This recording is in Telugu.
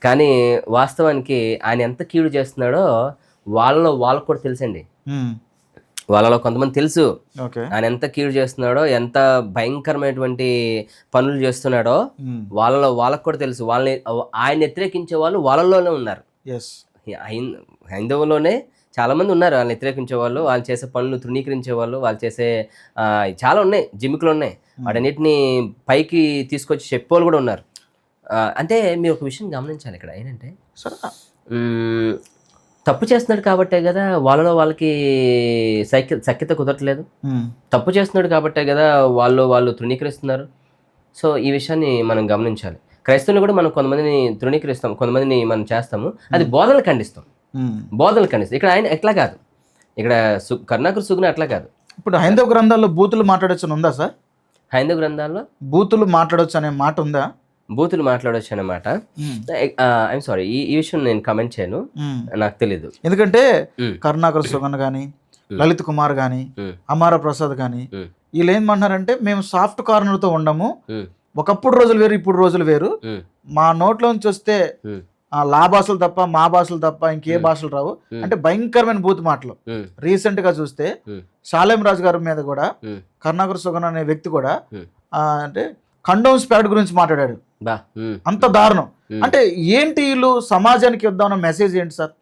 కానీ వాస్తవానికి ఆయన ఎంత కీడు చేస్తున్నాడో వాళ్ళకు కూడా తెలుసండి. వాళ్ళలో కొంతమంది తెలుసు ఆయన ఎంత కీడు చేస్తున్నాడో, ఎంత భయంకరమైనటువంటి పనులు చేస్తున్నాడో వాళ్ళకు కూడా తెలుసు. ఆయన వ్యతిరేకించే వాళ్ళు వాళ్ళలోనే ఉన్నారు. హైందవులోనే చాలా మంది ఉన్నారు వాళ్ళని వ్యతిరేకించే వాళ్ళు, వాళ్ళు చేసే పనులు తృణీకరించే వాళ్ళు, వాళ్ళు చేసే చాలా ఉన్నాయి, జిమ్మికులు ఉన్నాయి. వాటన్నిటిని పైకి తీసుకొచ్చి చెప్పేవాళ్ళు కూడా ఉన్నారు. అంటే మీరు ఒక విషయం గమనించాలి ఇక్కడ ఏంటంటే, తప్పు చేస్తున్నాడు కాబట్టే కదా వాళ్ళకి సఖ్యత కుదరట్లేదు. తప్పు చేస్తున్నాడు కాబట్టే కదా వాళ్ళు తృణీకరిస్తున్నారు. సో ఈ విషయాన్ని మనం గమనించాలి. క్రైస్తవులు కూడా మనం కొంతమందిని తృణీకరిస్తాం, కొంతమందిని మనం చేస్తాము, అది బోధనలు ఖండిస్తాం. ఇక్కడ ఆయన ఎట్లా కాదు, ఇక్కడ కరుణాకర్ సుగుణ అట్లా కాదు. ఇప్పుడు హైందవ గ్రంథాల్లో బూతులు మాట్లాడొచ్చు ఉందా సార్? హైందవ గ్రంథాల్లో బూతులు మాట్లాడొచ్చు అనే మాట ఉందా? బూతులు మాట్లాడొచ్చు అన్నమాట. ఐఎమ్ సారీ, ఈ విషయం నేను కమెంట్ చేయను, నాకు తెలీదు. ఎందుకంటే కరుణాకర్ సుగన్ కానీ, లలిత్ కుమార్ కానీ, అమార ప్రసాద్ కానీ వీళ్ళు ఏమంటున్నారంటే, మేము సాఫ్ట్ కార్నర్తో ఉండము, ఒకప్పుడు రోజులు వేరు, ఇప్పుడు రోజులు వేరు, మా నోట్లోంచి వస్తే లా భాషలు తప్ప మా భాషలు తప్ప ఇంకే భాషలు రావు అంటే భయంకరమైన బూత్ మాటలు. రీసెంట్ గా చూస్తే షాలేం రాజు గారి మీద కూడా కరుణాకర్ సుగన్ అనే వ్యక్తి కూడా అంటే కండోమ్స్ ప్యాడ్ గురించి మాట్లాడాడు. అంత దారుణం. అంటే ఏంటి వీళ్ళు సమాజానికి ఇద్దామన్న మెసేజ్ ఏంటి సార్?